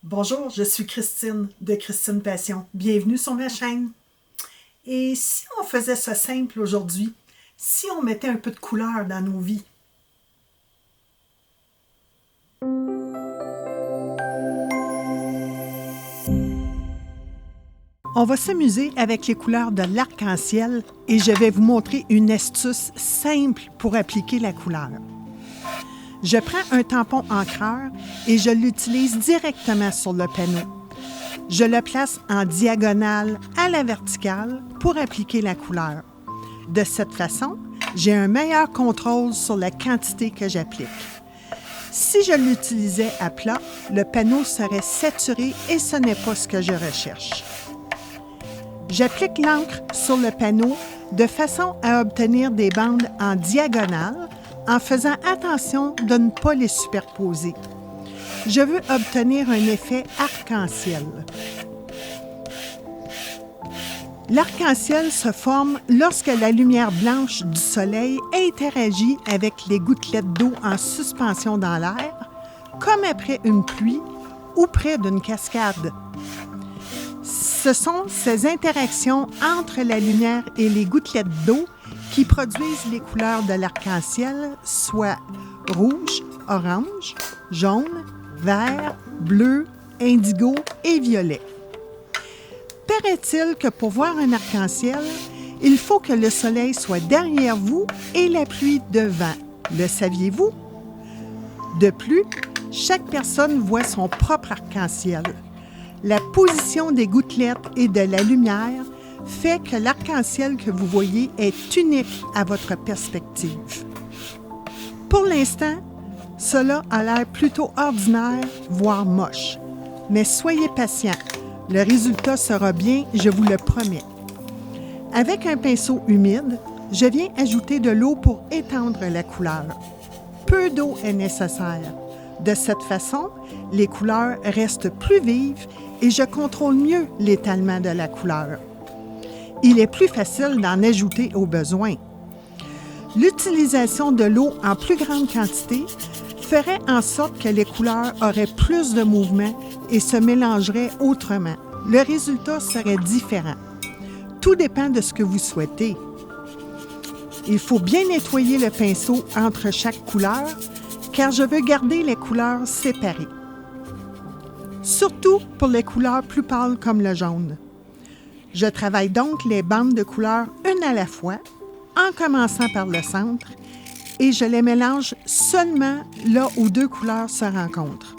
Bonjour, je suis Christine de Christine Passion. Bienvenue sur ma chaîne. Et si on faisait ça simple aujourd'hui, si on mettait un peu de couleur dans nos vies? On va s'amuser avec les couleurs de l'arc-en-ciel et je vais vous montrer une astuce simple pour appliquer la couleur. Je prends un tampon encreur et je l'utilise directement sur le panneau. Je le place en diagonale à la verticale pour appliquer la couleur. De cette façon, j'ai un meilleur contrôle sur la quantité que j'applique. Si je l'utilisais à plat, le panneau serait saturé et ce n'est pas ce que je recherche. J'applique l'encre sur le panneau de façon à obtenir des bandes en diagonale en faisant attention de ne pas les superposer. Je veux obtenir un effet arc-en-ciel. L'arc-en-ciel se forme lorsque la lumière blanche du soleil interagit avec les gouttelettes d'eau en suspension dans l'air, comme après une pluie ou près d'une cascade. Ce sont ces interactions entre la lumière et les gouttelettes d'eau qui produisent les couleurs de l'arc-en-ciel, soit rouge, orange, jaune, vert, bleu, indigo et violet. Paraît-il que pour voir un arc-en-ciel, il faut que le soleil soit derrière vous et la pluie devant. Le saviez-vous? De plus, chaque personne voit son propre arc-en-ciel. La position des gouttelettes et de la lumière fait que l'arc-en-ciel que vous voyez est unique à votre perspective. Pour l'instant, cela a l'air plutôt ordinaire, voire moche. Mais soyez patient, le résultat sera bien, je vous le promets. Avec un pinceau humide, je viens ajouter de l'eau pour étendre la couleur. Peu d'eau est nécessaire. De cette façon, les couleurs restent plus vives et je contrôle mieux l'étalement de la couleur. Il est plus facile d'en ajouter au besoin. L'utilisation de l'eau en plus grande quantité ferait en sorte que les couleurs auraient plus de mouvement et se mélangeraient autrement. Le résultat serait différent. Tout dépend de ce que vous souhaitez. Il faut bien nettoyer le pinceau entre chaque couleur, car je veux garder les couleurs séparées. Surtout pour les couleurs plus pâles comme le jaune. Je travaille donc les bandes de couleurs une à la fois, en commençant par le centre, et je les mélange seulement là où deux couleurs se rencontrent.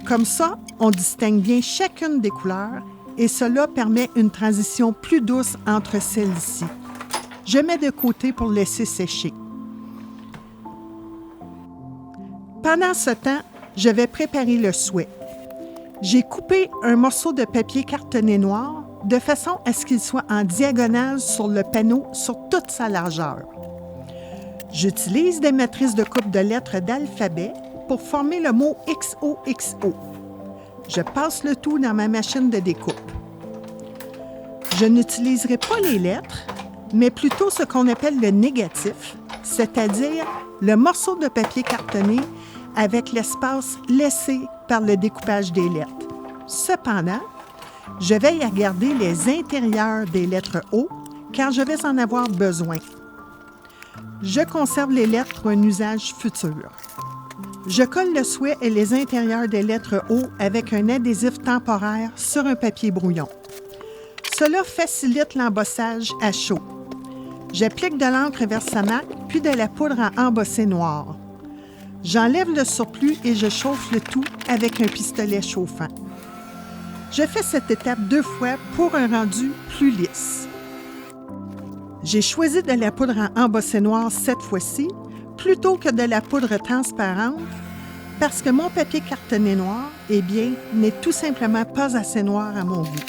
Comme ça, on distingue bien chacune des couleurs et cela permet une transition plus douce entre celles-ci. Je mets de côté pour laisser sécher. Pendant ce temps, je vais préparer le souhait. J'ai coupé un morceau de papier cartonné noir de façon à ce qu'il soit en diagonale sur le panneau sur toute sa largeur. J'utilise des matrices de coupe de lettres d'alphabet pour former le mot XOXO. Je passe le tout dans ma machine de découpe. Je n'utiliserai pas les lettres, mais plutôt ce qu'on appelle le négatif, c'est-à-dire le morceau de papier cartonné avec l'espace laissé par le découpage des lettres. Cependant, je veille à garder les intérieurs des lettres O, car je vais en avoir besoin. Je conserve les lettres pour un usage futur. Je colle le souhait et les intérieurs des lettres O avec un adhésif temporaire sur un papier brouillon. Cela facilite l'embossage à chaud. J'applique de l'encre Versamark, puis de la poudre à embosser noire. J'enlève le surplus et je chauffe le tout avec un pistolet chauffant. Je fais cette étape 2 fois pour un rendu plus lisse. J'ai choisi de la poudre à embosser noire cette fois-ci, plutôt que de la poudre transparente, parce que mon papier cartonné noir, n'est tout simplement pas assez noir à mon goût.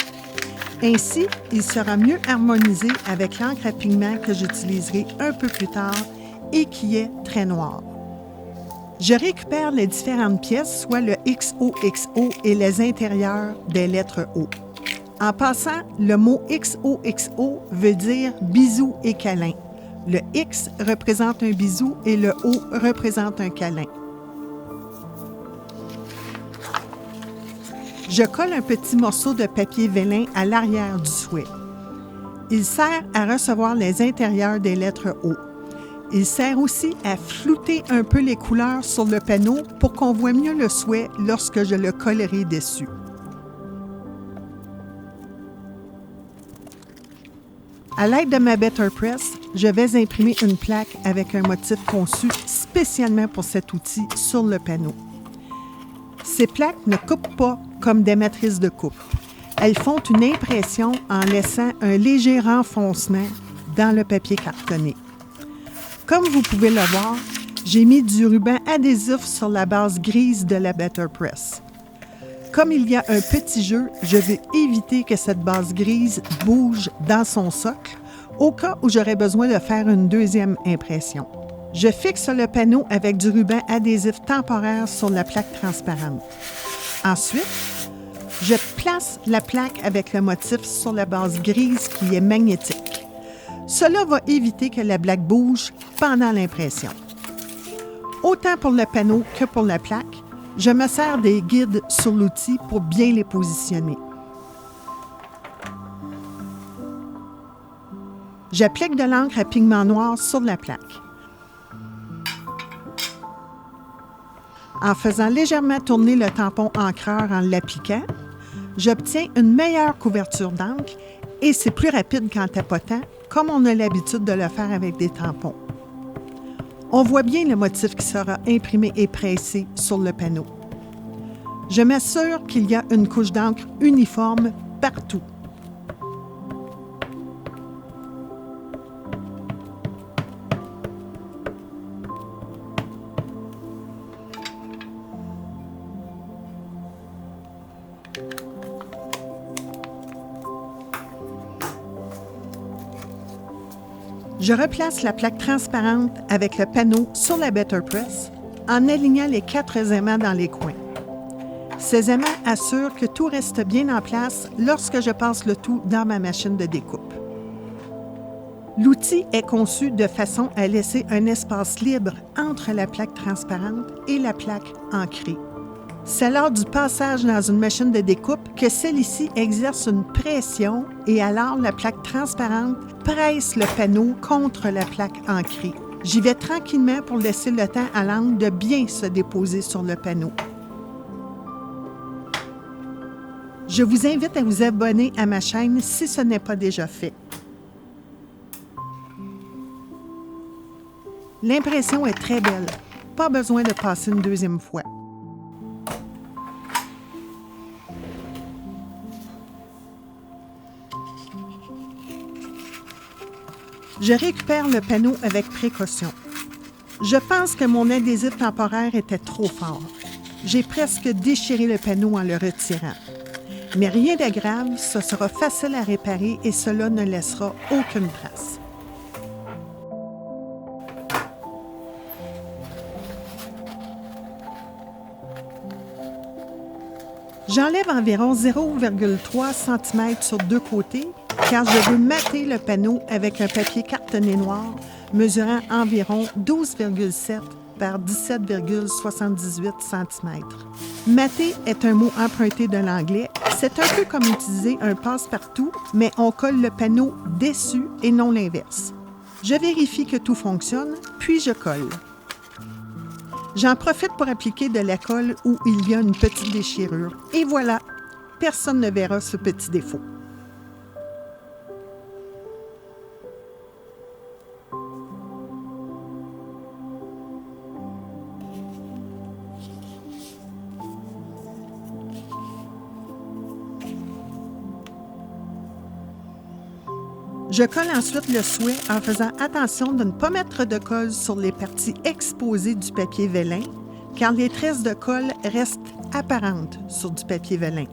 Ainsi, il sera mieux harmonisé avec l'encre à pigment que j'utiliserai un peu plus tard et qui est très noire. Je récupère les différentes pièces, soit le XOXO et les intérieurs des lettres O. En passant, le mot XOXO veut dire bisou et câlin. Le X représente un bisou et le O représente un câlin. Je colle un petit morceau de papier vélin à l'arrière du souhait. Il sert à recevoir les intérieurs des lettres O. Il sert aussi à flouter un peu les couleurs sur le panneau pour qu'on voit mieux le souhait lorsque je le collerai dessus. À l'aide de ma Better Press, je vais imprimer une plaque avec un motif conçu spécialement pour cet outil sur le panneau. Ces plaques ne coupent pas comme des matrices de coupe. Elles font une impression en laissant un léger renfoncement dans le papier cartonné. Comme vous pouvez le voir, j'ai mis du ruban adhésif sur la base grise de la Better Press. Comme il y a un petit jeu, je vais éviter que cette base grise bouge dans son socle, au cas où j'aurais besoin de faire une deuxième impression. Je fixe le panneau avec du ruban adhésif temporaire sur la plaque transparente. Ensuite, je place la plaque avec le motif sur la base grise qui est magnétique. Cela va éviter que la plaque bouge pendant l'impression. Autant pour le panneau que pour la plaque, je me sers des guides sur l'outil pour bien les positionner. J'applique de l'encre à pigment noir sur la plaque. En faisant légèrement tourner le tampon encreur en l'appliquant, j'obtiens une meilleure couverture d'encre et c'est plus rapide qu'en tapotant, comme on a l'habitude de le faire avec des tampons. On voit bien le motif qui sera imprimé et pressé sur le panneau. Je m'assure qu'il y a une couche d'encre uniforme partout. Je replace la plaque transparente avec le panneau sur la Better Press en alignant les 4 aimants dans les coins. Ces aimants assurent que tout reste bien en place lorsque je passe le tout dans ma machine de découpe. L'outil est conçu de façon à laisser un espace libre entre la plaque transparente et la plaque ancrée. C'est lors du passage dans une machine de découpe que celle-ci exerce une pression et alors la plaque transparente presse le panneau contre la plaque ancrée. J'y vais tranquillement pour laisser le temps à l'encre de bien se déposer sur le panneau. Je vous invite à vous abonner à ma chaîne si ce n'est pas déjà fait. L'impression est très belle. Pas besoin de passer une deuxième fois. Je récupère le panneau avec précaution. Je pense que mon adhésif temporaire était trop fort. J'ai presque déchiré le panneau en le retirant. Mais rien de grave, ce sera facile à réparer et cela ne laissera aucune trace. J'enlève environ 0,3 cm sur 2 côtés car je veux mater le panneau avec un papier cartonné noir mesurant environ 12,7 par 17,78 cm. Mater est un mot emprunté de l'anglais. C'est un peu comme utiliser un passe-partout, mais on colle le panneau dessus et non l'inverse. Je vérifie que tout fonctionne, puis je colle. J'en profite pour appliquer de la colle où il y a une petite déchirure. Et voilà, personne ne verra ce petit défaut. Je colle ensuite le souhait en faisant attention de ne pas mettre de colle sur les parties exposées du papier vélin, car les tresses de colle restent apparentes sur du papier vélin.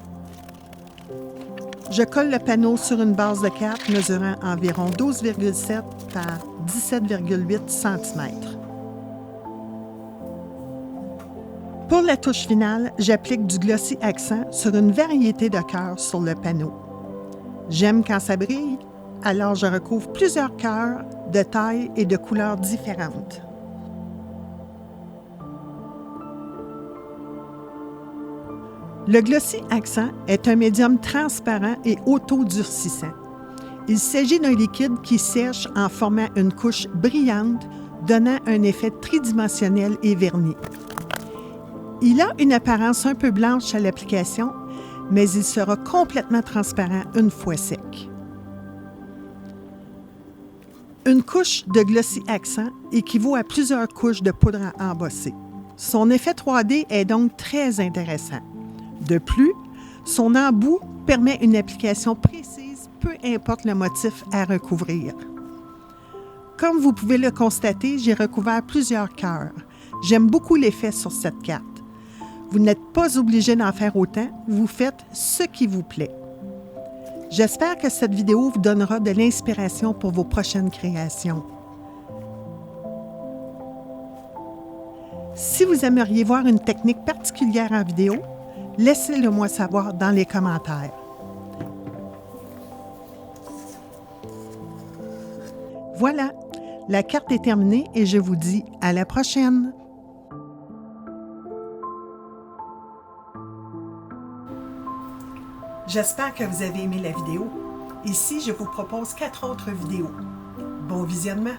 Je colle le panneau sur une base de 4 mesurant environ 12,7 par 17,8 cm. Pour la touche finale, j'applique du glossy accent sur une variété de cœurs sur le panneau. J'aime quand ça brille, alors je recouvre plusieurs cœurs de tailles et de couleurs différentes. Le Glossy Accent est un médium transparent et auto-durcissant. Il s'agit d'un liquide qui sèche en formant une couche brillante, donnant un effet tridimensionnel et verni. Il a une apparence un peu blanche à l'application, mais il sera complètement transparent une fois sec. Une couche de Glossy Accent équivaut à plusieurs couches de poudre à embosser. Son effet 3D est donc très intéressant. De plus, son embout permet une application précise, peu importe le motif à recouvrir. Comme vous pouvez le constater, j'ai recouvert plusieurs cœurs. J'aime beaucoup l'effet sur cette carte. Vous n'êtes pas obligé d'en faire autant, vous faites ce qui vous plaît. J'espère que cette vidéo vous donnera de l'inspiration pour vos prochaines créations. Si vous aimeriez voir une technique particulière en vidéo, laissez-le moi savoir dans les commentaires. Voilà, la carte est terminée et je vous dis à la prochaine! J'espère que vous avez aimé la vidéo. Ici, je vous propose 4 autres vidéos. Bon visionnement!